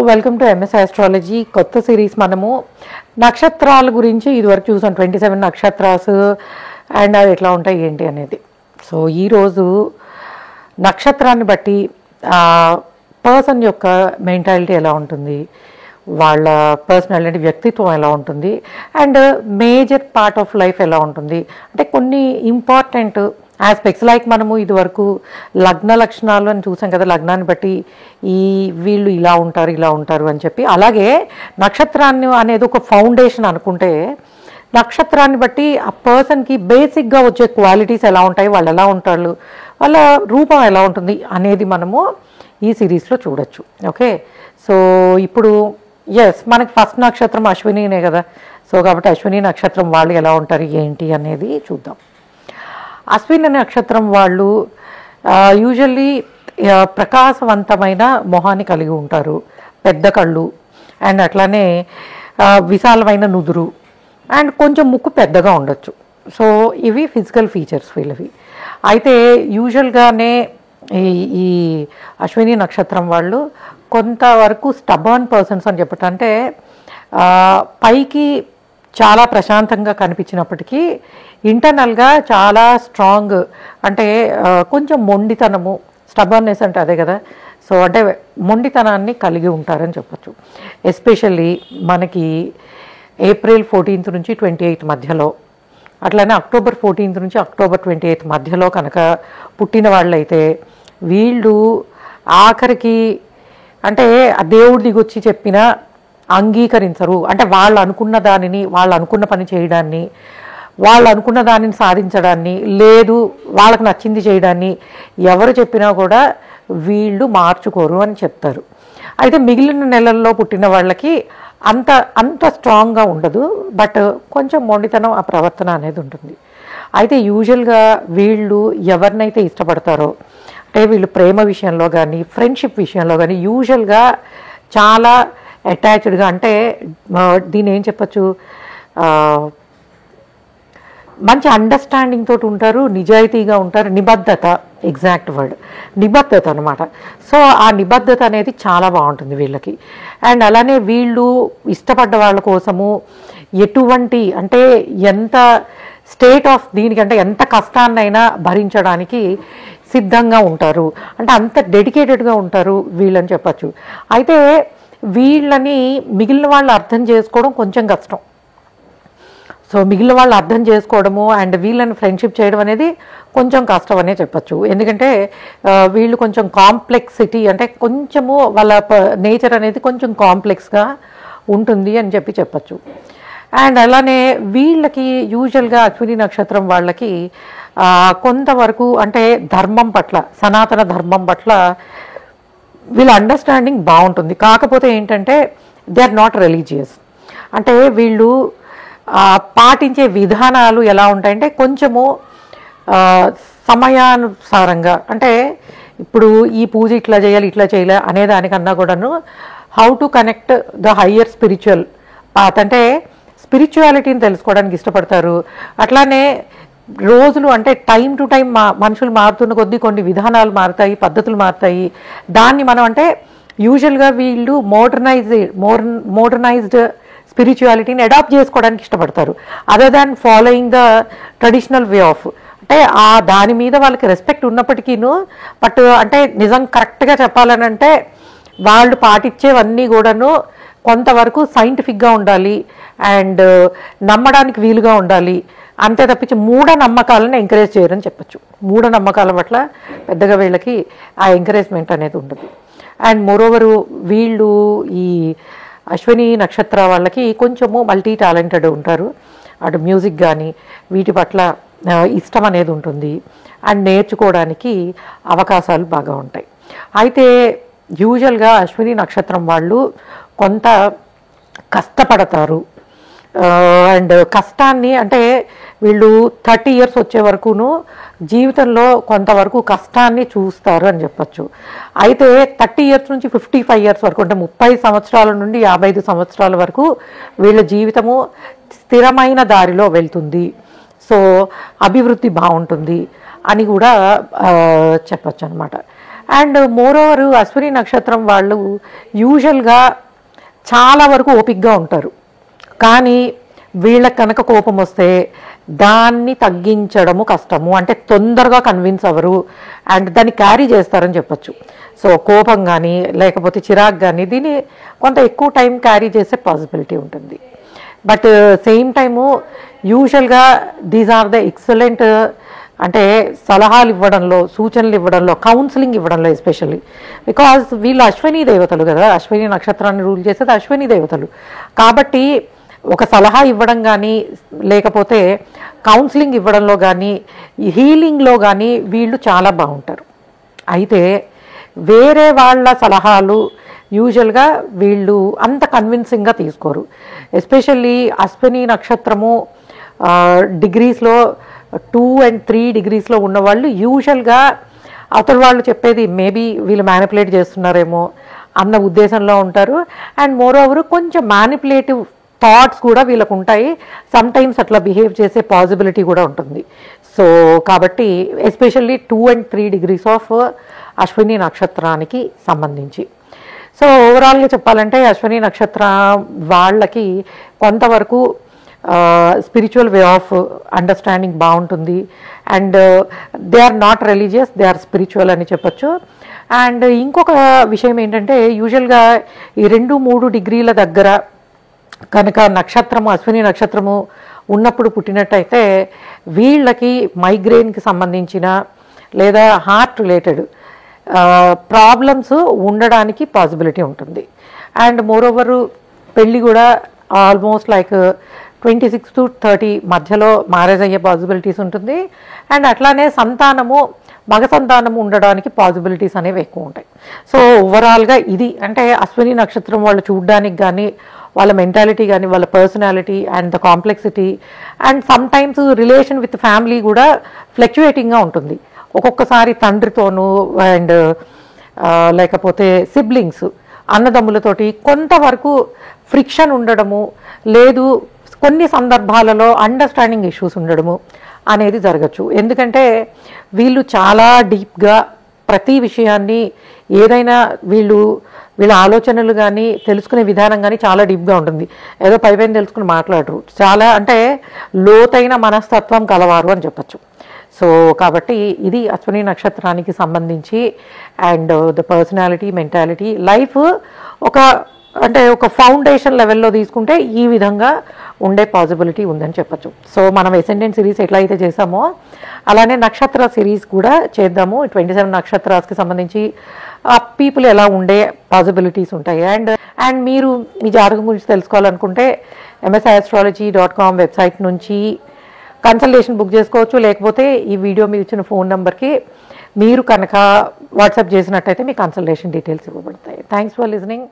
Welcome to MS astrology కొత్త series. మనము నక్షత్రాల గురించి ఇదివరకు చూసాం, 27 నక్షత్రాస్ అండ్ అది ఎట్లా ఉంటాయి ఏంటి అనేది. సో ఈరోజు నక్షత్రాన్ని బట్టి పర్సన్ యొక్క మెంటాలిటీ ఎలా ఉంటుంది, వాళ్ళ పర్సనాలిటీ వ్యక్తిత్వం ఎలా ఉంటుంది, and major part of life ఎలా ఉంటుంది అంటే కొన్ని ఇంపార్టెంట్ ఆస్పెక్ట్స్. లైక్ మనము ఇదివరకు లగ్న లక్షణాలు అని చూసాం కదా, లగ్నాన్ని బట్టి వీళ్ళు ఇలా ఉంటారు అని చెప్పి. అలాగే నక్షత్రాన్ని అనేది ఒక ఫౌండేషన్ అనుకుంటే, నక్షత్రాన్ని బట్టి ఆ పర్సన్కి బేసిక్గా వచ్చే క్వాలిటీస్ ఎలా ఉంటాయి, వాళ్ళు ఎలా ఉంటారు, వాళ్ళ రూపం ఎలా ఉంటుంది అనేది మనము ఈ సిరీస్లో చూడొచ్చు. ఓకే, సో ఇప్పుడు మనకి ఫస్ట్ నక్షత్రం అశ్వినినే కదా, సో కాబట్టి అశ్విని నక్షత్రం వాళ్ళు ఎలా ఉంటారు ఏంటి అనేది చూద్దాం. అశ్విని నక్షత్రం వాళ్ళు యూజువల్లీ ప్రకాశవంతమైన మొహాన్ని కలిగి ఉంటారు, పెద్ద కళ్ళు అండ్ అట్లానే విశాలమైన నుదురు అండ్ కొంచెం ముక్కు పెద్దగా ఉండొచ్చు. సో ఇవి ఫిజికల్ ఫీచర్స్ వీళ్ళవి. అయితే యూజువల్గానే ఈ అశ్విని నక్షత్రం వాళ్ళు కొంతవరకు స్టబర్న్ పర్సన్స్ అని చెప్పటం, అంటే పైకి చాలా ప్రశాంతంగా కనిపించినప్పటికీ ఇంటర్నల్గా చాలా స్ట్రాంగ్, అంటే కొంచెం మొండితనము, స్టబర్నెస్ అంటే అదే కదా. సో అంటే మొండితనాన్ని కలిగి ఉంటారని చెప్పచ్చు. ఎస్పెషల్లీ మనకి ఏప్రిల్ 14 నుంచి 28 మధ్యలో, అట్లానే అక్టోబర్ 14 నుంచి అక్టోబర్ 28 మధ్యలో కనుక పుట్టిన వాళ్ళైతే వీళ్ళు ఆఖరికి అంటే ఆ దేవుడి దిగొచ్చి చెప్పిన అంగీకరించరు. అంటే వాళ్ళు అనుకున్న దానిని, వాళ్ళు అనుకున్న పని చేయడాన్ని, వాళ్ళు అనుకున్న దానిని సాధించడాన్ని, లేదు వాళ్ళకి నచ్చింది చేయడాన్ని ఎవరు చెప్పినా కూడా వీళ్ళు మార్చుకోరు అని చెప్తారు. అయితే మిగిలిన నెలల్లో పుట్టిన వాళ్ళకి అంత స్ట్రాంగ్గా ఉండదు, బట్ కొంచెం మొండితనం ఆ ప్రవర్తన అనేది ఉంటుంది. అయితే యూజువల్గా వీళ్ళు ఎవరినైతే ఇష్టపడతారో, అంటే వీళ్ళు ప్రేమ విషయంలో కానీ ఫ్రెండ్షిప్ విషయంలో కానీ యూజువల్గా చాలా అటాచ్డ్గా, అంటే దీన్ని ఏం చెప్పచ్చు, మంచి అండర్స్టాండింగ్ తోటి ఉంటారు, నిజాయితీగా ఉంటారు, నిబద్ధత, ఎగ్జాక్ట్ వర్డ్ నిబద్ధత అనమాట. సో ఆ నిబద్ధత అనేది చాలా బాగుంటుంది వీళ్ళకి. అండ్ అలానే వీళ్ళు ఇష్టపడ్డ వాళ్ళ కోసము ఎటువంటి, అంటే ఎంత స్టేట్ ఆఫ్ దీనికంటే ఎంత కష్టాన్నైనా భరించడానికి సిద్ధంగా ఉంటారు, అంటే అంత డెడికేటెడ్గా ఉంటారు వీళ్ళని చెప్పచ్చు. అయితే వీళ్ళని మిగిలిన వాళ్ళు అర్థం చేసుకోవడం కొంచెం కష్టం. సో మిగిలిన వాళ్ళు అర్థం చేసుకోవడము అండ్ వీళ్ళని ఫ్రెండ్షిప్ చేయడం అనేది కొంచెం కష్టం అనే చెప్పచ్చు. ఎందుకంటే వీళ్ళు కొంచెం కాంప్లెక్సిటీ, అంటే కొంచెము వాళ్ళ నేచర్ అనేది కొంచెం కాంప్లెక్స్గా ఉంటుంది అని చెప్పచ్చు. అండ్ అలానే వీళ్ళకి యూజువల్గా అశ్విని నక్షత్రం వాళ్ళకి కొంతవరకు అంటే ధర్మం పట్ల, సనాతన ధర్మం పట్ల వీళ్ళ అండర్స్టాండింగ్ బాగుంటుంది. కాకపోతే ఏంటంటే దే ఆర్ నాట్ రిలీజియస్. అంటే వీళ్ళు పాటించే విధానాలు ఎలా ఉంటాయంటే కొంచెము సమయానుసారంగా, అంటే ఇప్పుడు ఈ పూజ ఇట్లా చేయాలి ఇట్లా చేయాలి అనే దానికన్నా కూడాను how to connect the higher spiritual path, అంటే స్పిరిచువాలిటీని తెలుసుకోవడానికి ఇష్టపడతారు. అట్లానే రోజులు, అంటే టైం టు టైం మనుషులు మారుతున్న కొద్దీ కొన్ని విధానాలు మారుతాయి, పద్ధతులు మారుతాయి. దాన్ని మనం అంటే యూజువల్గా వీళ్ళు మోడర్నైజ్డ్ స్పిరిచువాలిటీని అడాప్ట్ చేసుకోవడానికి ఇష్టపడతారు, other than following the traditional way of. అంటే దాని మీద వాళ్ళకి రెస్పెక్ట్ ఉన్నప్పటికీను, బట్ అంటే నిజం కరెక్ట్గా చెప్పాలని అంటే వాళ్ళు పాటించేవన్నీ కూడాను కొంతవరకు సైంటిఫిక్గా ఉండాలి అండ్ నమ్మడానికి వీలుగా ఉండాలి. అంతే తప్పించి మూఢనమ్మకాలను ఎంకరేజ్ చేయరని చెప్పచ్చు. మూఢనమ్మకాల పట్ల పెద్దగా వీళ్ళకి ఆ ఎంకరేజ్మెంట్ అనేది ఉండదు. అండ్ మోరోవరు వీళ్ళు ఈ అశ్విని నక్షత్ర వాళ్ళకి కొంచెము మల్టీ టాలెంటెడ్ ఉంటారు. అటు మ్యూజిక్ కానీ వీటి పట్ల ఇష్టం అనేది ఉంటుంది అండ్ నేర్చుకోవడానికి అవకాశాలు బాగా ఉంటాయి. అయితే యూజువల్గా అశ్విని నక్షత్రం వాళ్ళు కొంత కష్టపడతారు అండ్ కష్టాన్ని, అంటే వీళ్ళు 30 years వచ్చే వరకును జీవితంలో కొంతవరకు కష్టాన్ని చూస్తారు అని చెప్పచ్చు. అయితే 30 years నుంచి 55 years వరకు, అంటే 30 సంవత్సరాల నుండి 55 సంవత్సరాల వరకు వీళ్ళ జీవితము స్థిరమైన దారిలో వెళ్తుంది. సో అభివృద్ధి బాగుంటుంది అని కూడా చెప్పచ్చు అనమాట. అండ్ మోర్ ఓవర్ అశ్విని నక్షత్రం వాళ్ళు యూజువల్గా చాలా వరకు ఓపిక్గా ఉంటారు, కానీ వీళ్ళకి కనుక కోపం వస్తే దాన్ని తగ్గించడము కష్టము, అంటే తొందరగా కన్విన్స్ అవ్వరు అండ్ దాన్ని క్యారీ చేస్తారని చెప్పచ్చు. సో కోపం కానీ లేకపోతే చిరాకు కానీ దీన్ని కొంత ఎక్కువ టైం క్యారీ చేసే పాసిబిలిటీ ఉంటుంది. బట్ సేమ్ టైము యూజువల్గా దీస్ ఆర్ ద ఎక్సలెంట్, అంటే సలహాలు ఇవ్వడంలో, సూచనలు ఇవ్వడంలో, కౌన్సిలింగ్ ఇవ్వడంలో ఎస్పెషల్లీ, బికాజ్ వీళ్ళు అశ్విని దేవతలు కదా, అశ్విని నక్షత్రాన్ని రూల్ చేసేది అశ్విని దేవతలు కాబట్టి ఒక సలహా ఇవ్వడం కానీ లేకపోతే కౌన్సిలింగ్ ఇవ్వడంలో కానీ హీలింగ్లో కానీ వీళ్ళు చాలా బాగుంటారు. అయితే వేరే వాళ్ళ సలహాలు యూజువల్గా వీళ్ళు అంత కన్విన్సింగ్గా తీసుకోరు. ఎస్పెషల్లీ అశ్విని నక్షత్రము డిగ్రీస్లో 2 and 3 డిగ్రీస్లో ఉన్నవాళ్ళు యూజువల్గా అవతల వాళ్ళు చెప్పేది మేబీ వీళ్ళు మ్యానిపులేట్ చేస్తున్నారేమో అన్న ఉద్దేశంలో ఉంటారు. అండ్ మోర్ ఓవర్ కొంచెం మ్యానిపులేటివ్ థాట్స్ కూడా వీళ్ళకు ఉంటాయి, సమ్ టైమ్స్ అట్లా బిహేవ్ చేసే పాసిబిలిటీ కూడా ఉంటుంది. సో కాబట్టి especially 2 and 3 degrees of Ashwini నక్షత్రానికి సంబంధించి. సో ఓవరాల్గా చెప్పాలంటే అశ్విని నక్షత్రం వాళ్ళకి కొంతవరకు స్పిరిచువల్ వే ఆఫ్ అండర్స్టాండింగ్ బాగుంటుంది and they are not religious, they are spiritual అని చెప్పచ్చు. అండ్ ఇంకొక విషయం ఏంటంటే యూజువల్గా ఈ 2-3 డిగ్రీల దగ్గర కనుక నక్షత్రము అశ్విని నక్షత్రము ఉన్నప్పుడు పుట్టినట్టయితే వీళ్ళకి మైగ్రేన్కి సంబంధించిన లేదా హార్ట్ రిలేటెడ్ ప్రాబ్లమ్స్ ఉండడానికి పాసిబిలిటీ ఉంటుంది. అండ్ మోరోవర్ పెళ్ళి కూడా ఆల్మోస్ట్ లైక్ 26 to 30 మధ్యలో మ్యారేజ్ అయ్యే పాసిబిలిటీస్ ఉంటుంది. అండ్ అట్లానే సంతానము, మగ సంతానము ఉండడానికి పాసిబిలిటీస్ అనేవి ఎక్కువ ఉంటాయి. సో ఓవరాల్గా ఇది అంటే అశ్విని నక్షత్రం వాళ్ళు చూడడానికి కానీ వాళ్ళ మెంటాలిటీ కానీ వాళ్ళ personality and the complexity and some times relation with family కూడా ఫ్లక్చుయేటింగ్గా ఉంటుంది. ఒక్కొక్కసారి తండ్రితోనూ అండ్ లేకపోతే సిబ్లింగ్స్ అన్నదమ్ములతోటి కొంతవరకు ఫ్రిక్షన్ ఉండడము, లేదు కొన్ని సందర్భాలలో అండర్స్టాండింగ్ ఇష్యూస్ ఉండడము అనేది జరగచ్చు. ఎందుకంటే వీళ్ళు చాలా డీప్గా ప్రతి విషయాన్ని ఏదైనా వీళ్ళ ఆలోచనలు కానీ తెలుసుకునే విధానం కానీ చాలా డీప్గా ఉంటుంది. ఏదో పైపైన తెలుసుకుని మాట్లాడరు, చాలా అంటే లోతైన మనస్తత్వం కలవారు అని చెప్పచ్చు. సో కాబట్టి ఇది అశ్విని నక్షత్రానికి సంబంధించి and the personality, mentality, life ఒక ఫౌండేషన్ లెవెల్లో తీసుకుంటే ఈ విధంగా ఉండే పాసిబిలిటీ ఉందని చెప్పచ్చు. సో మనం ఎసెండెంట్ సిరీస్ ఎట్లా అయితే చేసామో అలానే నక్షత్ర సిరీస్ కూడా చేద్దాము. 27 నక్షత్రాస్కి సంబంధించి పీపుల్ ఎలా ఉండే పాసిబిలిటీస్ ఉంటాయి. అండ్ మీరు మీ జాతకం గురించి తెలుసుకోవాలనుకుంటే msastrology.com వెబ్సైట్ నుంచి కన్సల్టేషన్ బుక్ చేసుకోవచ్చు. లేకపోతే ఈ వీడియో మీద ఇచ్చిన ఫోన్ నెంబర్కి మీరు కనుక వాట్సాప్ చేసినట్టయితే మీ కన్సల్టేషన్ డీటెయిల్స్ ఇవ్వబడతాయి. Thanks for listening.